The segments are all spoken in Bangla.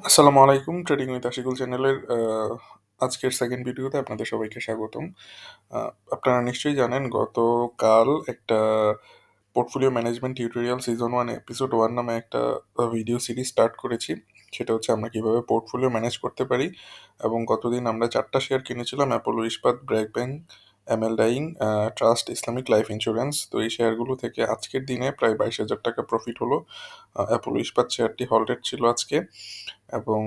আসসালামু আলাইকুম। ট্রেডিং উইথ আশিকুল চ্যানেলের আজকের সেকেন্ড ভিডিওতে আপনাদের সবাইকে স্বাগতম। আপনারা নিশ্চয়ই জানেন গতকাল একটা portfolio management tutorial season 1 episode 1 নামে একটা ভিডিও সিরিজ স্টার্ট করেছি। সেটা হচ্ছে আমরা কিভাবে পোর্টফোলিও ম্যানেজ করতে পারি, এবং গতদিন আমরা 4টা শেয়ার কিনেছিলাম: Apollo Ispat, BRAC bank, ML dyeing, trust Islamic life insurance. তো এই শেয়ারগুলো থেকে আজকের দিনে প্রায় 22,000 টাকা প্রফিট হলো। অ্যাপোলো ইস্পাত শেয়ারটি হল্টেড ছিল আজকে, এবং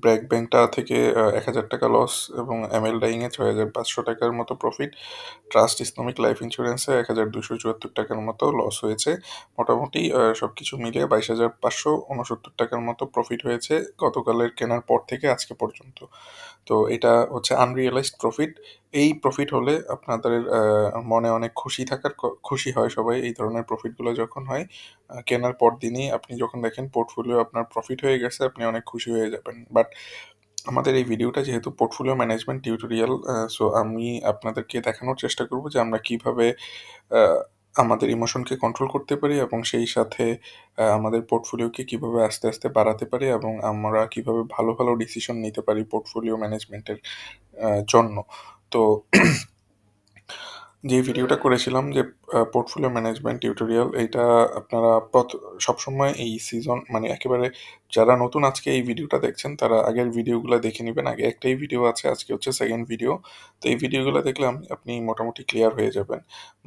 ব্র্যাক ব্যাংকটা থেকে 1,000 টাকা লস, এবং এমএল ডাইংয়ে 6,500 টাকার মতো প্রফিট। ট্রাস্ট ইসলামিক লাইফ ইন্স্যুরেন্সে 1,274 টাকার মতো লস হয়েছে। মোটামুটি সব কিছু মিলিয়ে 22,569 টাকার মতো প্রফিট হয়েছে গতকালের কেনার পর থেকে আজকে পর্যন্ত। তো এটা হচ্ছে আনরিয়েলাইজড প্রফিট। এই প্রফিট হলে আপনাদের মনে অনেক খুশি হয় সবাই এই ধরনের প্রফিটগুলো যখন হয়। কেনার পর দিনই আপনি যখন দেখেন পোর্টফোলিও আপনার প্রফিট হয়ে গেছে, আপনি অনেক খুশি হয়ে যাবেন। বাট আমাদের এই ভিডিওটা যেহেতু পোর্টফোলিও ম্যানেজমেন্ট টিউটোরিয়াল, সো আমি আপনাদেরকে দেখানোর চেষ্টা করব যে আমরা কিভাবে আহ, আমাদের ইমোশনকে কন্ট্রোল করতে পারি, এবং সেই সাথে আমাদের পোর্টফোলিওকে কিভাবে আস্তে আস্তে বাড়াতে পারি, এবং আমরা কিভাবে ভালো ভালো ডিসিশন নিতে পারি পোর্টফোলিও ম্যানেজমেন্টের জন্য। তো যে ভিডিওটা করেছিলাম যে পোর্টফোলিও ম্যানেজমেন্ট টিউটোরিয়াল, এইটা আপনারা সবসময় এই সিজন মানে একেবারে যারা নতুন আজকে এই ভিডিওটা দেখছেন তারা আগের ভিডিওগুলো দেখে নেবেন। আগে একটাই ভিডিও আছে, আজকে হচ্ছে সেকেন্ড ভিডিও। তো এই ভিডিওগুলো দেখলে আপনি মোটামুটি ক্লিয়ার হয়ে যাবেন।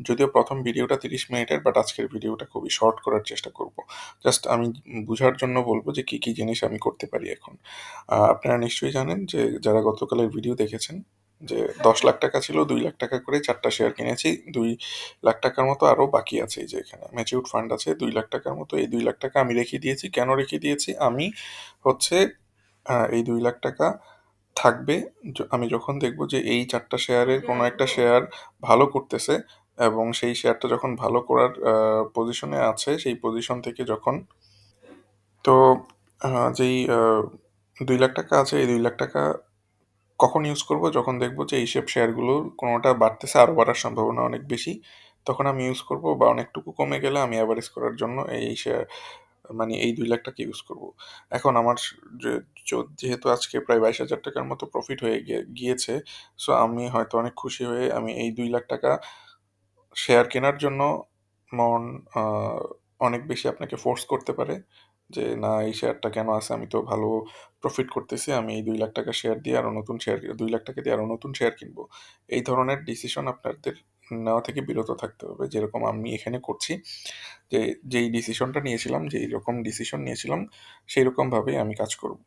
যদিও প্রথম ভিডিওটা 30 মিনিটের, বাট আজকের ভিডিওটা খুবই শর্ট করার চেষ্টা করব। জাস্ট আমি বোঝার জন্য বলবো যে কি কি জিনিস আমি করতে পারি এখন। আপনারা নিশ্চয়ই জানেন যে যারা গতকালের ভিডিও দেখেছেন যে 10 লাখ টাকা ছিল, 2 লাখ টাকা করে 4টা শেয়ার কিনেছি। 2 লাখ টাকার মতো আরও বাকি আছে। এই যে এখানে ম্যাচিউরড ফান্ড আছে 2 লাখ টাকার মতো। এই 2 লাখ টাকা আমি রেখে দিয়েছি। কেন রেখে দিয়েছি? আমি হচ্ছে এই 2 লাখ টাকা থাকবে। আমি যখন দেখবো যে এই 4টা শেয়ারের কোনো একটা শেয়ার ভালো করতেছে, এবং সেই শেয়ারটা যখন ভালো করার পজিশনে আছে, সেই পজিশন থেকে যখন তো যেই 2 লাখ টাকা আছে, এই 2 লাখ টাকা কখন ইউজ করব? যখন দেখবো যে এইসব শেয়ারগুলোর কোনোটা বাড়তেছে, আরও বাড়ার সম্ভাবনা অনেক বেশি, তখন আমি ইউজ করব। বা অনেকটুকু কমে গেলে আমি অ্যাভারেজ করার জন্য এই শেয়ার মানে এই 2 লাখ টাকা ইউজ করব। এখন আমার যেহেতু আজকে প্রায় 22,000 টাকার মতো প্রফিট হয়ে গিয়েছে, সো আমি হয়তো অনেক খুশি হয়ে আমি এই 2 লাখ টাকা শেয়ার কেনার জন্য মন অনেক বেশি আপনাকে ফোর্স করতে পারে যে না, এই শেয়ারটা কেন আছে, আমি তো ভালো প্রফিট করতেছি, আমি এই 2 লাখ টাকা শেয়ার দিয়ে আরও নতুন শেয়ার 2 লাখ টাকা দিয়ে আরও নতুন শেয়ার কিনবো। এই ধরনের ডিসিশন আপনাদের নেওয়া থেকে বিরত থাকতে হবে, যেরকম আমি এখানে করছি। যে যেই ডিসিশনটা নিয়েছিলাম, যেই রকম ডিসিশন নিয়েছিলাম, সেই রকমভাবেই আমি কাজ করব।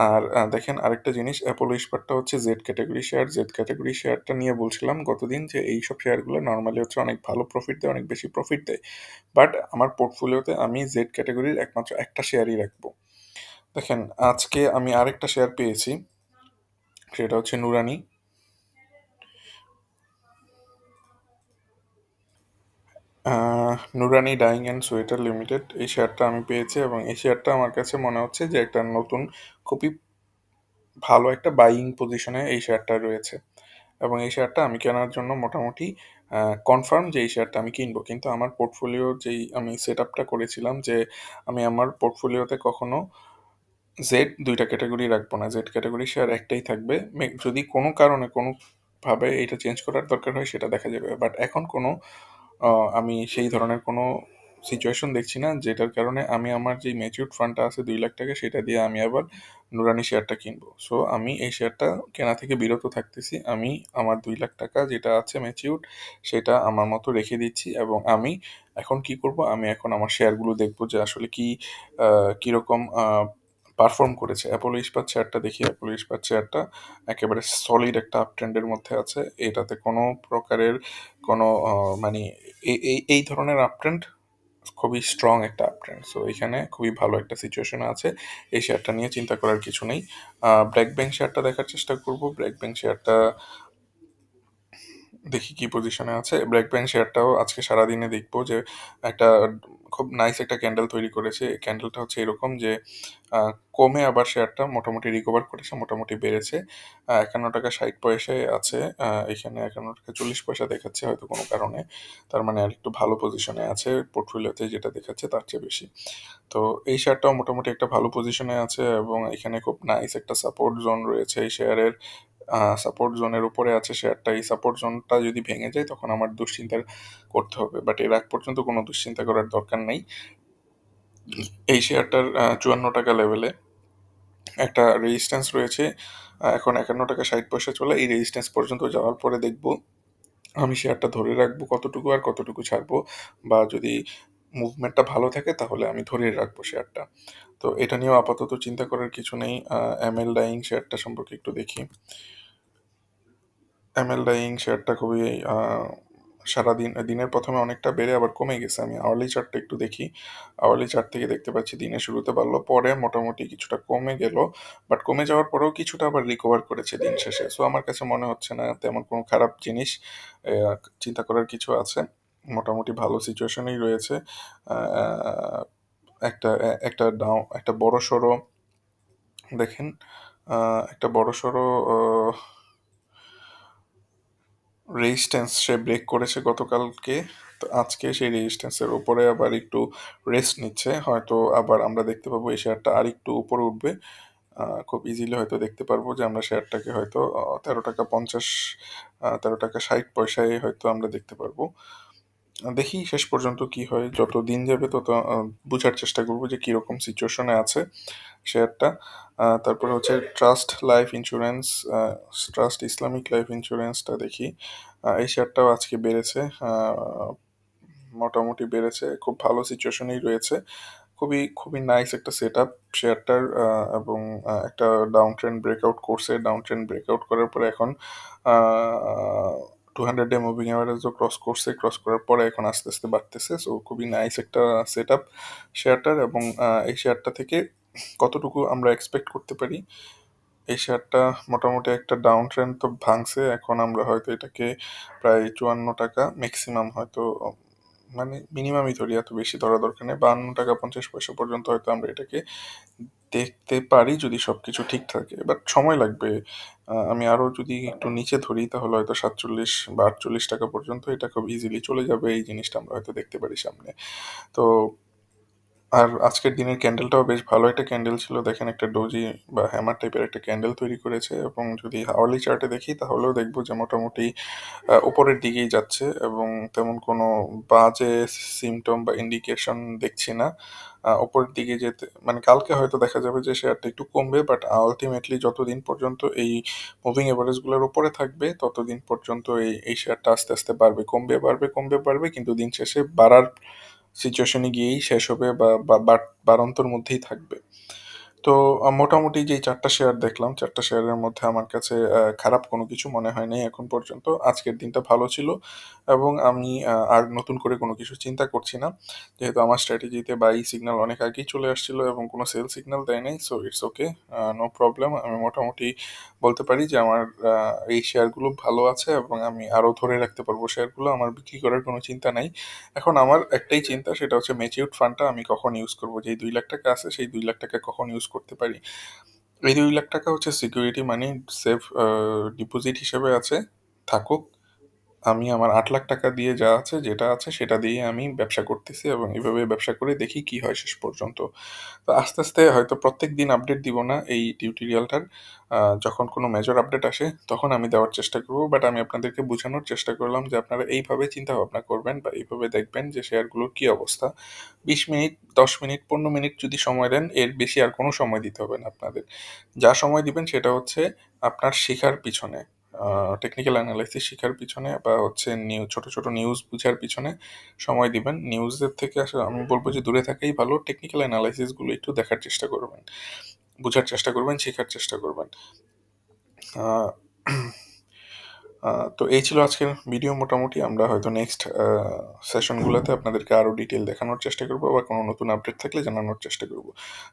আর দেখেন আরেকটা জিনিস, অ্যাপোলো ইস্পাতটা হচ্ছে Z category share. Z category শেয়ারটা নিয়ে বলছিলাম গতদিন যে এইসব শেয়ারগুলো নর্মালি হচ্ছে অনেক ভালো প্রফিট দেয়, অনেক বেশি প্রফিট দেয়। বাট আমার পোর্টফোলিওতে আমি জেড ক্যাটাগরির একমাত্র একটা শেয়ারই রাখবো। দেখেন আজকে আমি আরেকটা শেয়ার পেয়েছি, সেটা হচ্ছে নুরানি। নুরানি ডাইং অ্যান্ড সোয়েটার লিমিটেড, এই শেয়ারটা আমি পেয়েছি, এবং এই শেয়ারটা আমার কাছে মনে হচ্ছে যে একটা নতুন, খুবই ভালো একটা বাইং পজিশনে এই শেয়ারটা রয়েছে। এবং এই শেয়ারটা আমি কেনার জন্য মোটামুটি কনফার্ম যে এই শেয়ারটা আমি কিনবো। কিন্তু আমার পোর্টফোলিও যেই আমি সেট আপটা করেছিলাম যে আমি আমার পোর্টফোলিওতে কখনো জেড 2টা ক্যাটাগরি রাখবো না, জেড ক্যাটাগরি শেয়ার একটাই থাকবে। যদি কোনো কারণে কোনোভাবে এটা চেঞ্জ করার দরকার হয় সেটা দেখা যাবে। বাট এখন কোনো আমি সেই ধরনের কোনো সিচুয়েশন দেখছি না, যেটার কারণে আমি আমার যে ম্যাচিউরড ফান্ডটা আছে 2 লাখ টাকা, সেটা দিয়ে আমি আবার নুরানি শেয়ারটা কিনবো। সো আমি এই শেয়ারটা কেনা থেকে বিরত থাকতেছি। আমি আমার 2 লাখ টাকা যেটা আছে ম্যাচিউরড, সেটা আমার মতো রেখে দিচ্ছি। এবং আমি এখন কি করব, আমি এখন আমার শেয়ারগুলো দেখবো যে আসলে কীরকম পারফর্ম করেছে। অ্যাপোলো ইস্পাত শেয়ারটা দেখি। অ্যাপোলো ইস্পাত শেয়ারটা একেবারে সলিড একটা আপ ট্রেন্ডের মধ্যে আছে। এটাতে কোনো প্রকারের কোনো মানে এই ধরনের আপ ট্রেন্ড খুবই স্ট্রং একটা আপ ট্রেন্ড। সো এখানে খুবই ভালো একটা সিচুয়েশন আছে, এই শেয়ারটা নিয়ে চিন্তা করার কিছু নেই। ব্র্যাক ব্যাংক শেয়ারটা দেখার চেষ্টা করব। ব্র্যাক ব্যাংক শেয়ারটা দেখি কি পজিশনে আছে। ব্র্যাক ব্যাংক শেয়ারটাও আজকে সারাদিনে দেখবো যে একটা খুব নাইস একটা ক্যান্ডেল তৈরি করেছে। এই ক্যান্ডেলটা হচ্ছে এরকম যে আহ, কমে আবার শেয়ারটা মোটামুটি রিকভার করেছে, মোটামুটি বেড়েছে। 51 টাকা 60 পয়সায় আছে। এখানে 51 টাকা 40 পয়সা দেখাচ্ছে হয়তো কোনো কারণে, তার মানে আর একটু ভালো পজিশনে আছে পোর্টফোলিওতে, যেটা দেখাচ্ছে তার চেয়ে বেশি। তো এই শেয়ারটাও মোটামুটি একটা ভালো পজিশনে আছে এবং এখানে খুব নাইস একটা সাপোর্ট জোন রয়েছে এই শেয়ারের। সাপোর্ট জোনের উপরে আছে শেয়ারটা। এই সাপোর্ট জোনটা যদি ভেঙে যায় তখন আমার দুশ্চিন্তা করতে হবে, বাট এর আগ পর্যন্ত কোনো দুশ্চিন্তা করার দরকার নেই। এই শেয়ারটার 54 টাকা লেভেলে একটা রেজিস্ট্যান্স রয়েছে। এখন 51 টাকা 60 পয়সা চলে। এই রেজিস্ট্যান্স পর্যন্ত যাওয়ার পরে দেখবো আমি শেয়ারটা ধরে রাখবো কতটুকু আর কতটুকু ছাড়বো, বা যদি মুভমেন্টটা ভালো থাকে তাহলে আমি ধরে রাখবো শেয়ারটা। তো এটা নিয়েও আপাতত চিন্তা করার কিছু নেই। এমএল ডাইং শেয়ারটা সম্পর্কে একটু দেখি। এমএল ডাইং শেয়ারটা খুবই সারাদিন দিনের প্রথমে অনেকটা বেড়ে আবার কমে গেছে। আমি আওয়ারলি চার্টটা একটু দেখি। আওয়ারলি চার্ট থেকে দেখতে পাচ্ছি দিনের শুরুতে বাড়লো, পরে মোটামুটি কিছুটা কমে গেল, বাট কমে যাওয়ার পরেও কিছুটা আবার রিকভার করেছে দিন শেষে। সো আমার কাছে মনে হচ্ছে না তেমন কোনো খারাপ জিনিস আহ, চিন্তা করার কিছু আছে। মোটামুটি ভালো সিচুয়েশনেই রয়েছে। আহ, একটা বড় সড়ো দেখেন, একটা বড় সড়ো রেজিস্ট্যান্স সে ব্রেক করেছে গতকালকে। তো আজকে সেই রেজিস্ট্যান্সের উপরে আবার একটু রেস্ট নিচ্ছে, হয়তো আবার আমরা দেখতে পাবো এই শেয়ারটা আর একটু উপরে উঠবে। খুব ইজিলি হয়তো দেখতে পারবো যে আমরা শেয়ারটাকে হয়তো 13 টাকা 50, 13 টাকা 60 পয়সায় হয়তো আমরা দেখতে পারবো। দেখি শেষ পর্যন্ত কি হয়, যত দিন যাবে তত বোঝার চেষ্টা করবো যে কিরকম সিচুয়েশনে আছে শেয়ারটা। তারপরে হচ্ছে Trust Life Insurance, Trust Islamic Life ইন্স্যুরেন্সটা দেখি। এই শেয়ারটাও আজকে বেড়েছে, মোটামুটি বেড়েছে, খুব ভালো সিচুয়েশনেই রয়েছে। খুবই খুবই নাইস একটা সেট আপ শেয়ারটার। এবং একটা ডাউন ট্রেন্ড ব্রেকআউট করছে, ডাউন ট্রেন্ড ব্রেকআউট করার পরে এখন 200 ডে মুভিং অ্যাভারেজও ক্রস করছে, ক্রস করার পরে এখন আস্তে আস্তে বাড়তেছে। সো খুবই নাইস একটা সেট আপ শেয়ারটার। এবং এই শেয়ারটা থেকে কতটুকু আমরা এক্সপেক্ট করতে পারি, এই শেয়ারটা মোটামুটি একটা ডাউন ট্রেন্ড তো ভাঙছে, এখন আমরা হয়তো এটাকে প্রায় 54 টাকা ম্যাক্সিমাম হয়তো, মানে মিনিমামই ধরি, এত বেশি ধরা দরকার নেই, 52 টাকা 50 পয়সা পর্যন্ত হয়তো আমরা এটাকে দেখতে পারি যদি সবকিছু ঠিক থাকে, বাট সময় লাগবে। আমি আরো যদি একটু নিচে ধরি তাহলে হয়তো 47 বা 48 টাকা পর্যন্ত এটা খুব ইজিলি চলে যাবে। এই জিনিসটা আমরা হয়তো দেখতে পারি সামনে। তো আর আজকের দিনের ক্যান্ডেলটাও বেশ ভালো একটা ক্যান্ডেল ছিল, দেখেন একটা ডোজি বা হ্যামার টাইপের একটা ক্যান্ডেল তৈরি করেছে। এবং যদি আওয়ারলি চার্টে দেখি তাহলেও দেখবো যে মোটামুটি উপরের দিকেই যাচ্ছে এবং তেমন কোনো বাজে সিমটম বা ইন্ডিকেশন দেখছি না। উপরের দিকে যেতে মানে কালকে হয়তো দেখা যাবে যে শেয়ারটা একটু কমবে, বাট আলটিমেটলি যতদিন পর্যন্ত এই মুভিং এভারেজগুলোর উপরে থাকবে ততদিন পর্যন্ত এই শেয়ারটা আস্তে আস্তে বাড়বে, কমবে বাড়বে কমবে বাড়বে, কিন্তু দিন শেষে বাড়ার সিচুয়েশনে গিয়েই শেষ হবে বা বাড়ন্তর মধ্যেই থাকবে। তো মোটামুটি যে 4টা শেয়ার দেখলাম, 4টা শেয়ারের মধ্যে আমার কাছে খারাপ কোনো কিছু মনে হয় নাই এখন পর্যন্ত। আজকের দিনটা ভালো ছিল এবং আমি আর নতুন করে কোনো কিছু চিন্তা করছি না, যেহেতু আমার স্ট্র্যাটেজিতে বাই সিগন্যাল অনেক আগেই চলে আসছিল এবং কোনো সেল সিগন্যাল দেয় নাই। So it's okay, no problem. আমি মোটামুটি বলতে পারি যে আমার এই শেয়ারগুলো ভালো আছে এবং আমি আরও ধরে রাখতে পারবো শেয়ারগুলো, আমার বিক্রি করার কোনো চিন্তা নাই। এখন আমার একটাই চিন্তা, সেটা হচ্ছে ম্যাচিউরড ফান্ডটা আমি কখন ইউজ করবো, যেই 2 লাখ টাকা আছে সেই 2 লাখ টাকা কখন ইউজ করতে পারি। এই 2 লাখ টাকা হচ্ছে সিকিউরিটি মানি, সেফ ডিপোজিট হিসেবে আছে, থাকুক। আমি আমার 8 লাখ টাকা দিয়ে যা আছে যেটা আছে সেটা দিয়ে আমি ব্যবসা করতেছি এবং এইভাবে ব্যবসা করে দেখি কি হয় শেষ পর্যন্ত। তো আস্তে আস্তে হয়তো প্রত্যেক দিন আপডেট দিব না এই টিউটোরিয়ালটার, যখন কোনো মেজর আপডেট আসে তখন আমি দেওয়ার চেষ্টা করব, বাট আমি আপনাদেরকে বোঝানোর চেষ্টা করলাম যে আপনারা এইভাবে চিন্তা ভাবনা করবেন বা এইভাবে দেখবেন যে শেয়ারগুলোর কি অবস্থা। 20 মিনিট, 10 মিনিট, 15 মিনিট যদি সময় দেন, এর বেশি আর কোনো সময় দিতে হবে না আপনাদের। যা সময় দিবেন সেটা হচ্ছে আপনার শেখার পিছনে, টেকনিক্যাল অ্যানালাইসিস শেখার পিছনে বা হচ্ছে ছোট ছোট নিউজ বুঝার পিছনে সময় দিবেন। নিউজের থেকে আসলে আমি বলবো যে দূরে থাকাই ভালো, টেকনিক্যাল অ্যানালাইসিসগুলো একটু দেখার চেষ্টা করবেন, বোঝার চেষ্টা করবেন, শেখার চেষ্টা করবেন। আহ, তো এই ছিল আজকের ভিডিও। মোটামুটি আমরা হয়তো নেক্সট সেশনগুলোতে আপনাদেরকে আরও ডিটেল দেখানোর চেষ্টা করবো বা কোনো নতুন আপডেট থাকলে জানানোর চেষ্টা করব।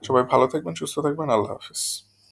সবাই ভালো থাকবেন, সুস্থ থাকবেন, আল্লাহ হাফিজ।